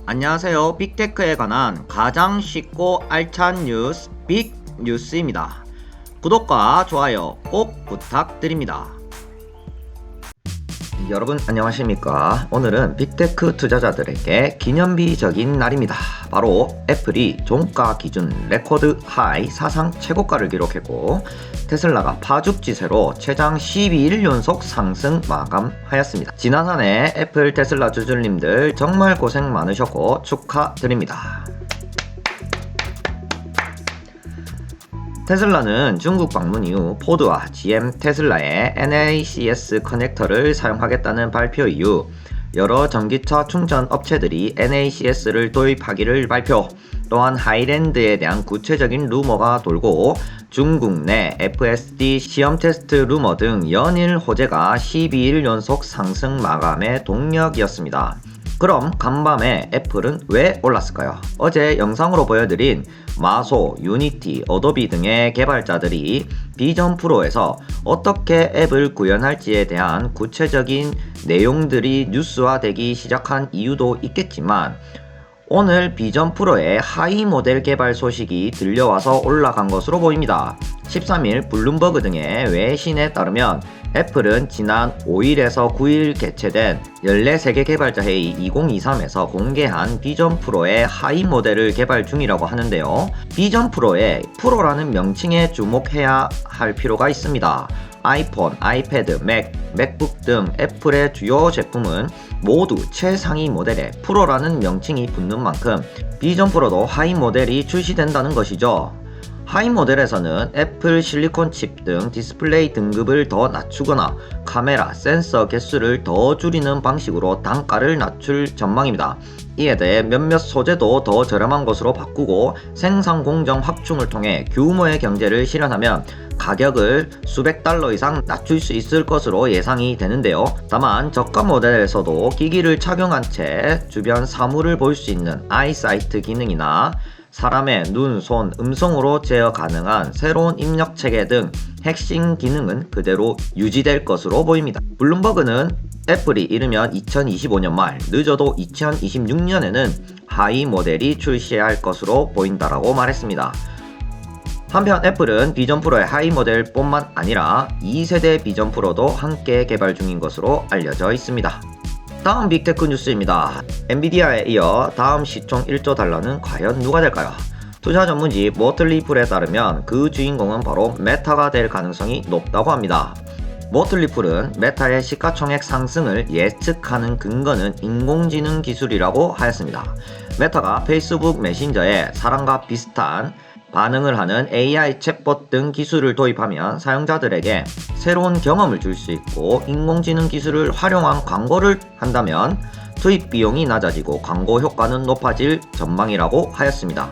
안녕하세요. 빅테크에 관한 가장 쉽고 알찬 뉴스 빅뉴스입니다. 구독과 좋아요 꼭 부탁드립니다. 여러분 안녕하십니까? 오늘은 빅테크 투자자들에게 기념비적인 날입니다. 바로 애플이 종가 기준 레코드 하이 사상 최고가를 기록했고 테슬라가 파죽지세로 최장 12일 연속 상승 마감하였습니다. 지난 한 해 애플 테슬라 주주님들 정말 고생 많으셨고 축하드립니다. 테슬라는 중국 방문 이후 포드와 GM 테슬라의 NACS 커넥터를 사용하겠다는 발표 이후 여러 전기차 충전 업체들이 NACS를 도입하기를 발표, 또한 하이랜드에 대한 구체적인 루머가 돌고 중국 내 FSD 시험 테스트 루머 등 연일 호재가 12일 연속 상승 마감의 동력이었습니다. 그럼 간밤에 애플은 왜 올랐을까요? 어제 영상으로 보여드린 마소, 유니티, 어도비 등의 개발자들이 비전 프로에서 어떻게 앱을 구현할지에 대한 구체적인 내용들이 뉴스화되기 시작한 이유도 있겠지만 오늘 비전 프로의 하이 모델 개발 소식이 들려와서 올라간 것으로 보입니다. 13일 블룸버그 등의 외신에 따르면 애플은 지난 5일에서 9일 개최된 14세계 개발자 회의 2023에서 공개한 비전 프로의 하이 모델을 개발 중이라고 하는데요. 비전 프로의 프로라는 명칭에 주목해야 할 필요가 있습니다. 아이폰, 아이패드, 맥북 등 애플의 주요 제품은 모두 최상위 모델에 프로라는 명칭이 붙는 만큼 비전 프로도 하이 모델이 출시된다는 것이죠. 하이 모델에서는 애플 실리콘 칩 등 디스플레이 등급을 더 낮추거나 카메라, 센서 개수를 더 줄이는 방식으로 단가를 낮출 전망입니다. 이에 대해 몇몇 소재도 더 저렴한 것으로 바꾸고 생산 공정 확충을 통해 규모의 경제를 실현하면 가격을 수백 달러 이상 낮출 수 있을 것으로 예상이 되는데요. 다만 저가 모델에서도 기기를 착용한 채 주변 사물을 볼 수 있는 아이사이트 기능이나 사람의 눈, 손, 음성으로 제어 가능한 새로운 입력 체계 등 핵심 기능은 그대로 유지될 것으로 보입니다. 블룸버그는 애플이 이르면 2025년 말, 늦어도 2026년에는 하이 모델이 출시할 것으로 보인다라고 말했습니다. 한편 애플은 비전 프로의 하이 모델뿐만 아니라 2세대 비전 프로도 함께 개발 중인 것으로 알려져 있습니다. 다음 빅테크 뉴스입니다. 엔비디아에 이어 다음 시총 1조 달러는 과연 누가 될까요? 투자 전문지 모틀리플에 따르면 그 주인공은 바로 메타가 될 가능성이 높다고 합니다. 모틀리플은 메타의 시가총액 상승을 예측하는 근거는 인공지능 기술이라고 하였습니다. 메타가 페이스북 메신저에 사람과 비슷한 반응을 하는 AI 챗봇 등 기술을 도입하면 사용자들에게 새로운 경험을 줄 수 있고 인공지능 기술을 활용한 광고를 한다면 투입 비용이 낮아지고 광고 효과는 높아질 전망이라고 하였습니다.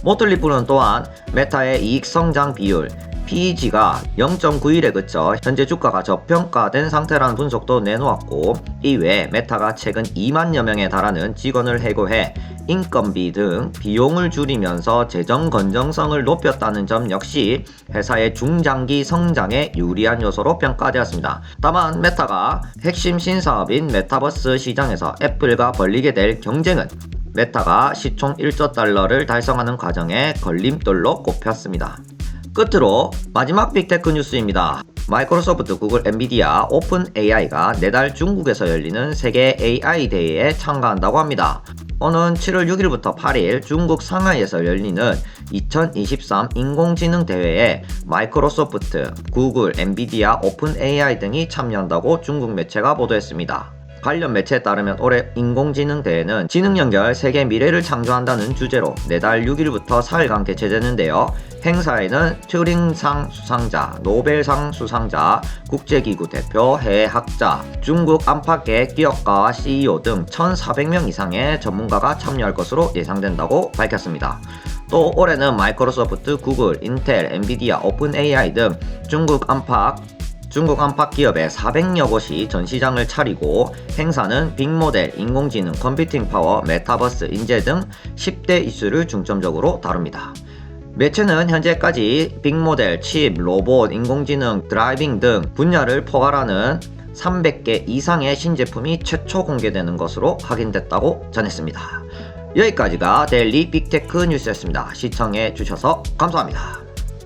모틀리플은 또한 메타의 이익 성장 비율 PEG가 0.91에 그쳐 현재 주가가 저평가된 상태라는 분석도 내놓았고 이외에 메타가 최근 2만여 명에 달하는 직원을 해고해 인건비 등 비용을 줄이면서 재정 건전성을 높였다는 점 역시 회사의 중장기 성장에 유리한 요소로 평가되었습니다. 다만 메타가 핵심 신사업인 메타버스 시장에서 애플과 벌이게 될 경쟁은 메타가 시총 1조 달러를 달성하는 과정에 걸림돌로 꼽혔습니다. 끝으로 마지막 빅테크 뉴스입니다. 마이크로소프트, 구글, 엔비디아, 오픈 AI가 내달 중국에서 열리는 세계 AI 대회에 참가한다고 합니다. 오는 7월 6일부터 8일 중국 상하이에서 열리는 2023 인공지능 대회에 마이크로소프트, 구글, 엔비디아, 오픈 AI 등이 참여한다고 중국 매체가 보도했습니다. 관련 매체에 따르면 올해 인공지능 대회는 지능 연결 세계 미래를 창조한다는 주제로 내달 6일부터 4일간 개최되는데요. 행사에는 튜링상 수상자, 노벨상 수상자, 국제기구 대표, 해외 학자, 중국 안팎의 기업가와 CEO 등 1,400명 이상의 전문가가 참여할 것으로 예상된다고 밝혔습니다. 또 올해는 마이크로소프트, 구글, 인텔, 엔비디아, 오픈 AI 등 중국 안팎 기업의 400여 곳이 전시장을 차리고 행사는 빅모델, 인공지능, 컴퓨팅 파워, 메타버스, 인재 등 10대 이슈를 중점적으로 다룹니다. 매체는 현재까지 빅모델, 칩, 로봇, 인공지능, 드라이빙 등 분야를 포괄하는 300개 이상의 신제품이 최초 공개되는 것으로 확인됐다고 전했습니다. 여기까지가 데일리 빅테크 뉴스였습니다. 시청해 주셔서 감사합니다.